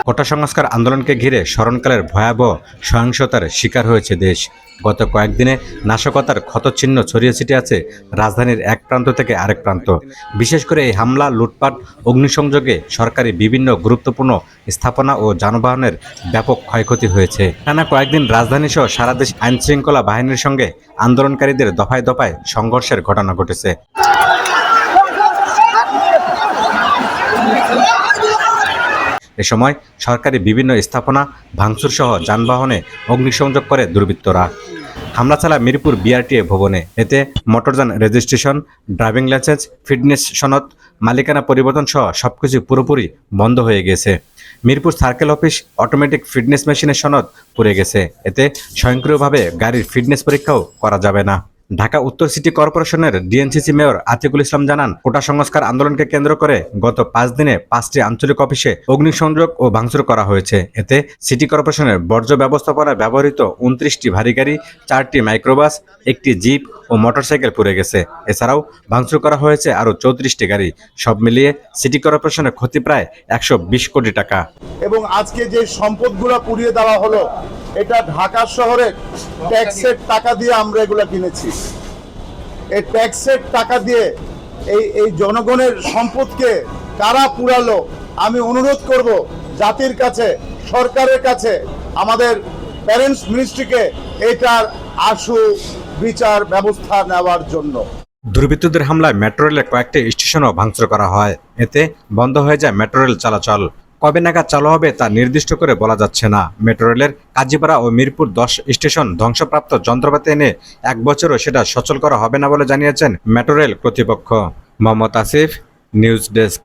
কোটা সংস্কার আন্দোলনকে ঘিরে স্মরণকালের ভয়াবহ সহিংসতার শিকার হয়েছে দেশ। গত কয়েকদিনে নাশকতার ক্ষতচিহ্ন ছড়িয়ে ছিটিয়ে আছে রাজধানীর এক প্রান্ত থেকে আরেক প্রান্ত। বিশেষ করে এই হামলা, লুটপাট, অগ্নিসংযোগে সরকারি বিভিন্ন গুরুত্বপূর্ণ স্থাপনা ও যানবাহনের ব্যাপক ক্ষয়ক্ষতি হয়েছে। টানা কয়েকদিন রাজধানীসহ সারা দেশ আইনশৃঙ্খলা বাহিনীর সঙ্গে আন্দোলনকারীদের দফায় দফায় সংঘর্ষের ঘটনা ঘটেছে। এ সময় সরকারি বিভিন্ন স্থাপনা ভাঙচুরসহ যানবাহনে অগ্নিসংযোগ করে দুর্বৃত্তরা। হামলা চালায় মিরপুর বিআরটিএ ভবনে। এতে মোটরযান রেজিস্ট্রেশন, ড্রাইভিং লাইসেন্স, ফিটনেস সনদ, মালিকানা পরিবর্তন সহ সবকিছু পুরোপুরি বন্ধ হয়ে গেছে। Mirpur circle office automatic fitness মেশিনের সনদ পুড়ে গেছে। এতে স্বয়ংক্রিয়ভাবে গাড়ির ফিটনেস পরীক্ষাও করা যাবে না। ঢাকা উত্তর সিটি কর্পোরেশনের ডিএনসিসি মেয়র আতিকুল ইসলাম জানান, কোটা সংস্কার আন্দোলনকে কেন্দ্র করে গত 5 দিনে 5টি আঞ্চলিক অফিসে অগ্নিসংযোগ ও ভাঙচুর করা হয়েছে। এতে সিটি কর্পোরেশনের বর্জ্য ব্যবস্থাপনায় ব্যবহৃত 29টি ভারী গাড়ি, 4টি মাইক্রোবাস, 1টি জিপ ও মোটরসাইকেল পুড়ে গেছে। এছাড়াও ভাঙচুর করা হয়েছে আরও 34টি গাড়ি। সব মিলিয়ে সিটি কর্পোরেশনের ক্ষতি প্রায় 120 কোটি টাকা। এবং আজকে যে সম্পদগুলো পুড়িয়ে দেওয়া হলো, এটা ঢাকা শহরে ট্যাক্সের টাকা দিয়ে আমরা এগুলো কিনেছি। এই ট্যাক্সের টাকা দিয়ে এই জনগণের সম্পদকে কারা পুরালো, আমি অনুরোধ করব জাতির কাছে, সরকারের কাছে, আমাদের প্যারেন্টস মিনিস্ট্রিকে এটার আশু বিচার ব্যবস্থা নেওয়ার জন্য। দুর্বৃত্তদের হামলায় মেট্রো রেলের কয়েকটি স্টেশনও ভাঙচুর করা হয়। এতে বন্ধ হয়ে যায় মেট্রো রেল চলাচল। কবে নাগাদ চালু হবে তা নির্দিষ্ট করে বলা যাচ্ছে না। মেট্রো রেলের কাজীপাড়া ও মিরপুর 10 স্টেশন ধ্বংসপ্রাপ্ত যন্ত্রপাতি এনে 1 বছরও সেটা সচল করা হবে না বলে জানিয়েছেন মেট্রো রেল কর্তৃপক্ষ। Mohammad Asif, news desk.